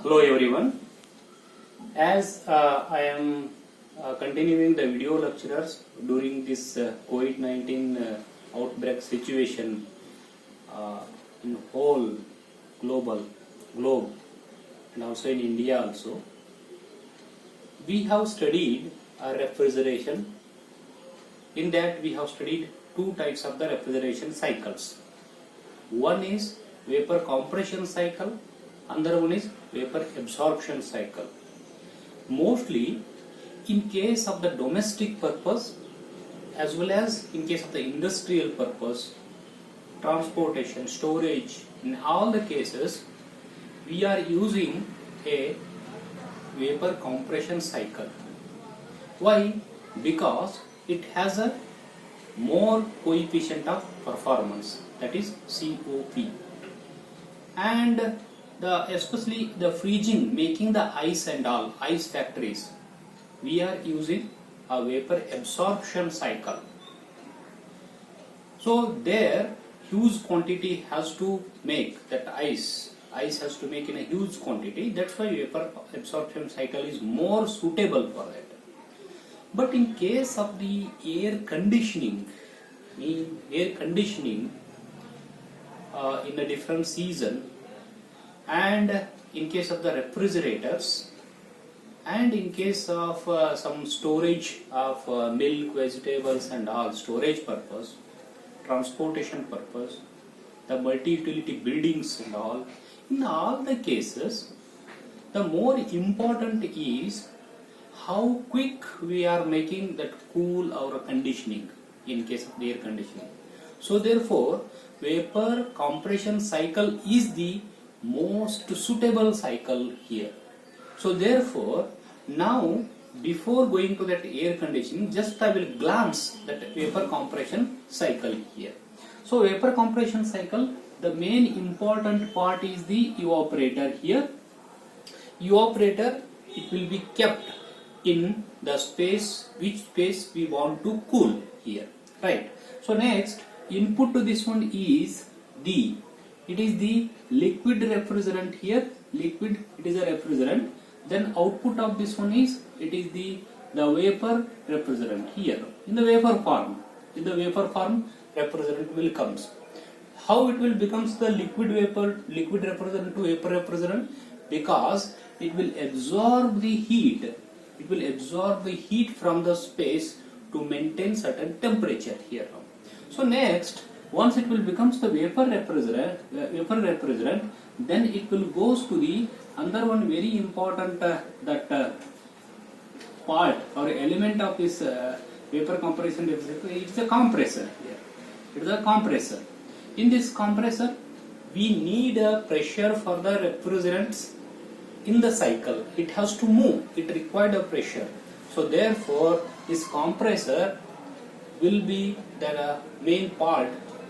Hello everyone. As I am continuing the video lectures during this COVID-19 outbreak situation in whole globe and also in India also, we have studied refrigeration. In that we have studied two types of the refrigeration cycles. One is vapor compression cycle, another one is vapor absorption cycle. Mostly in case of the domestic purpose as well as in case of the industrial purpose, transportation, storage, in all the cases we are using a vapor compression cycle. Why? Because it has a more coefficient of performance, that is COP, and especially the freezing, making the ice and all ice factories, we are using a vapor absorption cycle. So there huge quantity has to make that ice has to make in a huge quantity. That's why vapor absorption cycle is more suitable for that. But in case of the air conditioning in a different season, and in case of the refrigerators, and in case of some storage of milk, vegetables and all, storage purpose, transportation purpose, the multi-utility buildings and all, in all the cases the more important is how quick we are making that cool or conditioning in case of the air conditioning. So therefore vapor compression cycle is the most suitable cycle here. So therefore now before going to that air conditioning, just I will glance that vapor compression cycle here. So vapor compression cycle, the main important part is the evaporator here. Evaporator, it will be kept in the space, which space we want to cool here, right? So next input to this one is it is the liquid refrigerant here, liquid, it is a refrigerant. Then output of this one is, it is the vapor refrigerant here in the vapor form. In the vapor form refrigerant will comes. How it will becomes the liquid refrigerant to vapor refrigerant? Because it will absorb the heat. It will absorb the heat from the space to maintain certain temperature here. So next, once it will becomes the vapor refrigerant, then it will goes to the another one very important part or element of this vapor compression refrigerator. It's a compressor here. It is a compressor. In this compressor, we need a pressure for the refrigerants in the cycle. It has to move. It required a pressure. So therefore, this compressor will be the main part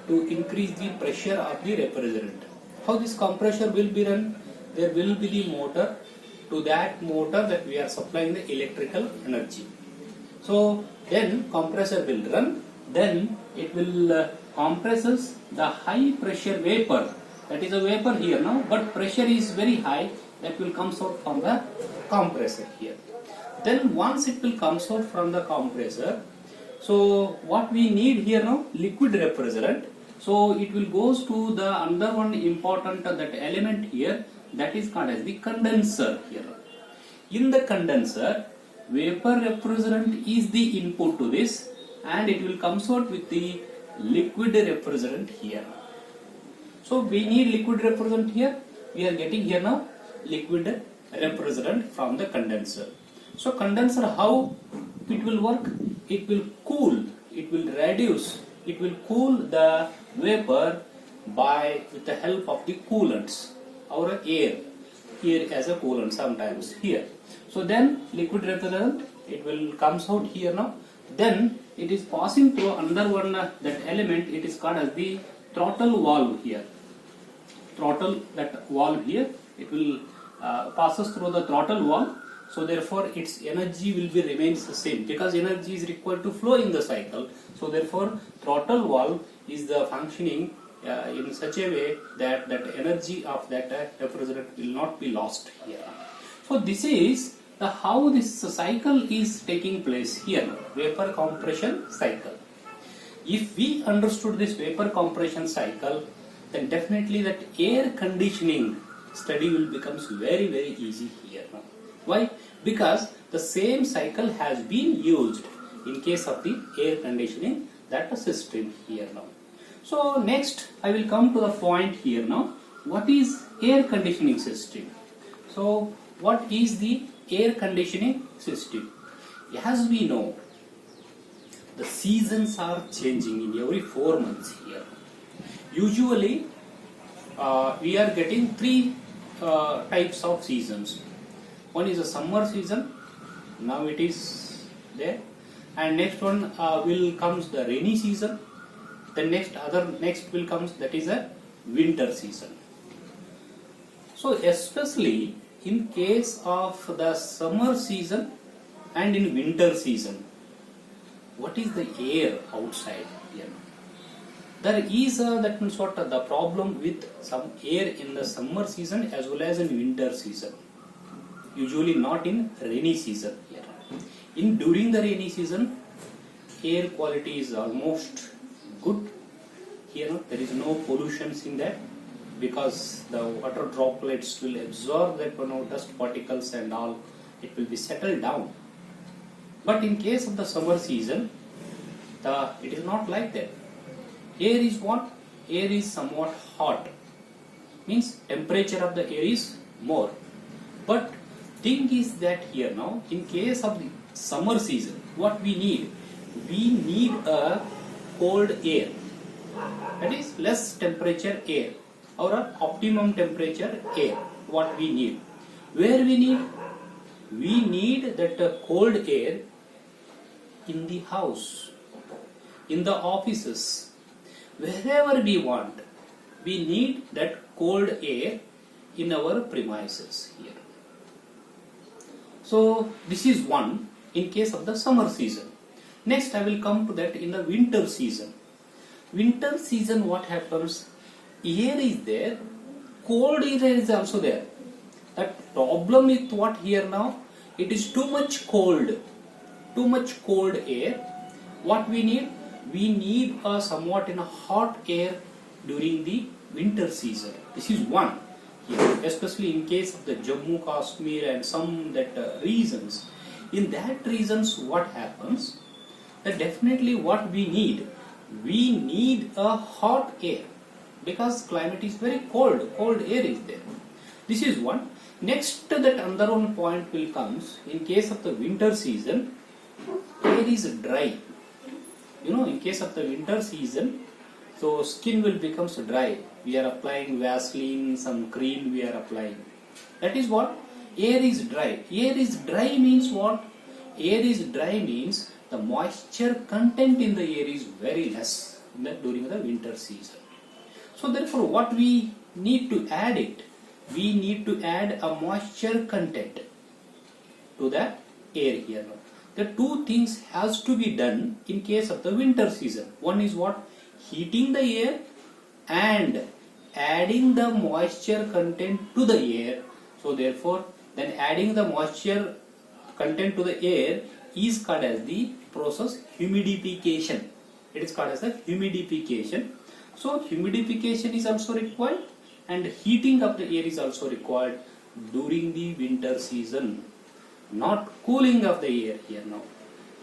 to increase the pressure of the refrigerant. How this compressor will be run? There will be the motor. To that motor that we are supplying the electrical energy. So then compressor will run. Then it will compresses the high pressure vapor. That is a vapor here now, but pressure is very high. That will comes out from the compressor here. Then once it will comes out from the compressor, so what we need here now, liquid refrigerant. So it will goes to the another one important that element here, that is called as the condenser here. In the condenser, vapor refrigerant is the input to this, and it will comes out with the liquid refrigerant here. So we need liquid refrigerant here. We are getting here now liquid refrigerant from the condenser. So condenser, how it will work? It will cool, it will reduce, it will cool the vapor with the help of the coolants or air as a coolant sometimes here. So then liquid refrigerant, it will comes out here now. Then it is passing through another one that element, it is called as the throttle valve here. Throttle, that valve here, it will passes through the throttle valve. So therefore its energy will be remains the same, because energy is required to flow in the cycle. So therefore throttle valve is the functioning in such a way that that energy of that refrigerant will not be lost here. So this is the how this cycle is taking place here, vapor compression cycle. If we understood this vapor compression cycle, then definitely that air conditioning study will becomes very easy here now. Why? Because the same cycle has been used in case of the air conditioning that system here now. So next I will come to the point here now. What is air conditioning system? So what is the air conditioning system? As we know, the seasons are changing in every 4 months here. Usually we are getting three types of seasons. One is a summer season, now it is there, and next one will comes the rainy season. The next will comes, that is a winter season. So especially in case of the summer season and in winter season, what is the air outside here? There is that means what the problem with some air in the summer season as well as in winter season. Usually not in rainy season here. During the rainy season, air quality is almost good. Here there is no pollutions in that, because the water droplets will absorb that dust particles and all. It will be settled down. But in case of the summer season, it is not like that. Air is what? Air is somewhat hot. Means temperature of the air is more. But thing is that here now, in case of the summer season, what we need? We need a cold air. That is less temperature air, or a optimum temperature air. What we need? Where we need? We need that cold air in the house, in the offices, wherever we want. We need that cold air in our premises here. So this is one in case of the summer season. Next I will come to that in the winter season. Winter season, what happens? Air is there, cold air is also there. That problem is what here now? It is too much cold air. What we need? We need a somewhat in a hot air during the winter season. This is one. Here, especially in case of the Jammu Kashmir and some that regions. In that regions, what happens? That definitely what we need a hot air, because climate is very cold air is there. This is one. Next, that another one point will comes in case of the winter season, air is dry. In case of the winter season, so skin will become dry. We are applying Vaseline, some cream we are applying. That is what? Air is dry. Air is dry means what? Air is dry means the moisture content in the air is very less during the winter season. So therefore what we need to add it? We need to add a moisture content to the air here now. The two things has to be done in case of the winter season. One is what? Heating the air and adding the moisture content to the air. So therefore then adding the moisture content to the air is called as the process humidification. It is called as the humidification. So humidification is also required, and heating of the air is also required during the winter season. Not cooling of the air here now.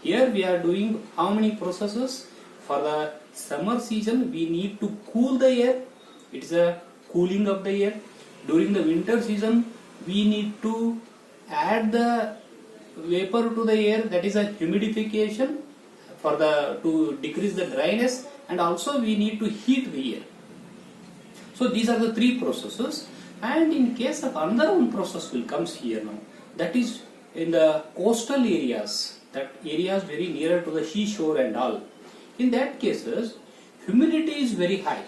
Here we are doing how many processes? For the summer season we need to cool the air. It is a cooling of the air. During the winter season we need to add the vapor to the air, that is a humidification to decrease the dryness, and also we need to heat the air. So these are the three processes, and in case of another one process will comes here now, that is in the coastal areas, that areas very nearer to the seashore and all. In that cases humidity is very high.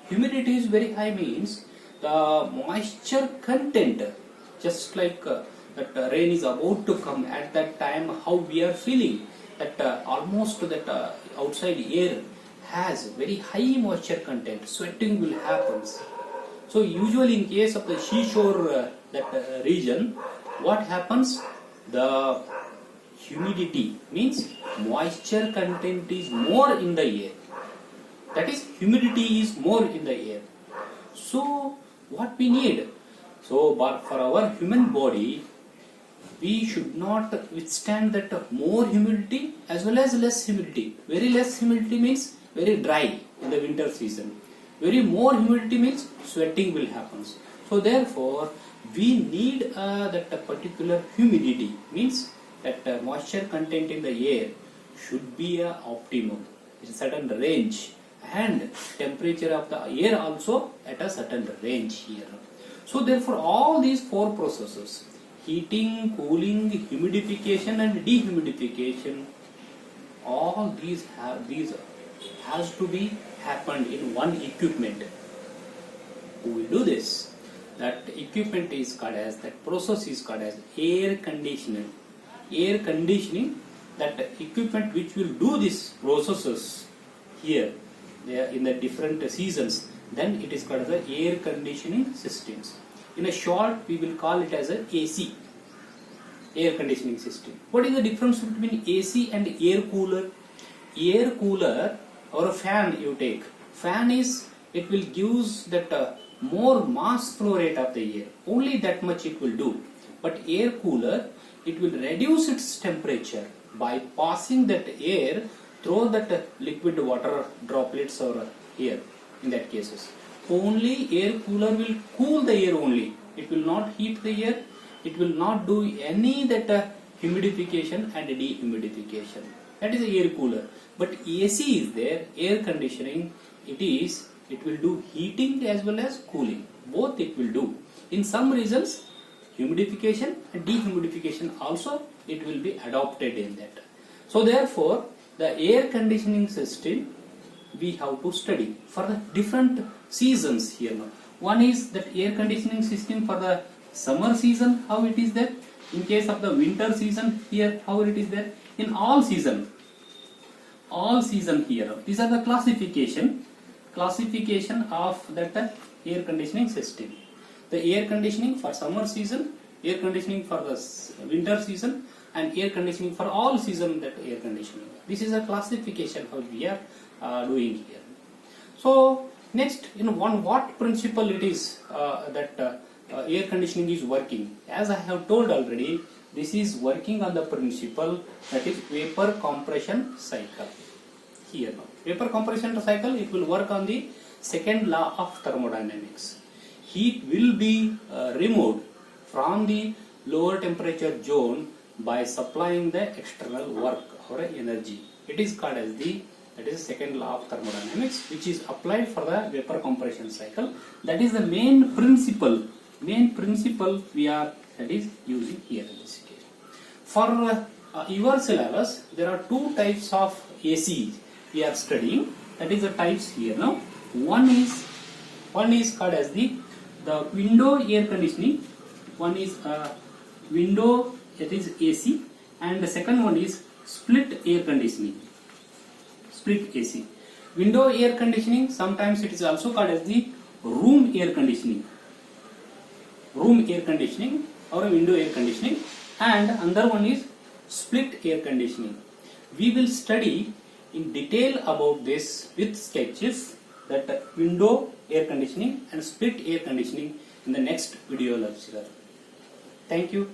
Humidity is very high means the moisture content, just like that rain is about to come, at that time how we are feeling that almost that outside air has very high moisture content, sweating will happen. So usually in case of the seashore region, what happens? The humidity means moisture content is more in the air. That is, humidity is more in the air. So what we need? So but for our human body, we should not withstand that more humidity as well as less humidity. Very less humidity means very dry in the winter season. Very more humidity means sweating will happen. So therefore, we need that particular humidity, means that moisture content in the air should be a optimum, in a certain range, and temperature of the air also at a certain range here. So therefore, all these four processes, heating, cooling, humidification and dehumidification, all these has to be happened in one equipment. Who will do this? That equipment is called as, that process is called as air conditioning. Air conditioning, that equipment which will do these processes here, in the different seasons, then it is called as the air conditioning systems. In a short, we will call it as a AC, air conditioning system. What is the difference between AC and air cooler? Air cooler or a fan you take. Fan is, it will give that more mass flow rate of the air. Only that much it will do. But air cooler, it will reduce its temperature by passing that air through that liquid water droplets or air in that cases. Only air cooler will cool the air only. It will not heat the air. It will not do any that humidification and dehumidification. That is a air cooler. But AC is there, air conditioning, it will do heating as well as cooling. Both it will do. In some regions, humidification and dehumidification also it will be adopted in that. So therefore, the air conditioning system we have to study for the different seasons here now. One is that air conditioning system for the summer season, how it is there. In case of the winter season here, how it is there. In all season here. These are the classification of that air conditioning system. The air conditioning for summer season, air conditioning for the winter season, and air conditioning for all season, that air conditioning. This is a classification how we are doing here. So next, in what principle it is that air conditioning is working. As I have told already, this is working on the principle that is vapor compression cycle. Here now, vapor compression cycle, it will work on the second law of thermodynamics. Heat will be removed from the lower temperature zone by supplying the external work or energy. It is called as that is the second law of thermodynamics, which is applied for the vapor compression cycle. That is the main principle we are using here in this case. For your syllabus, there are two types of AC we are studying. That is the types here now. One is called as the window air conditioning. One is window, it is AC, and the second one is split air conditioning. Split AC. Window air conditioning, sometimes it is also called as the room air conditioning. Room air conditioning or window air conditioning, and another one is split air conditioning. We will study in detail about this with sketches, that window air conditioning and split air conditioning, in the next video lecture. Thank you.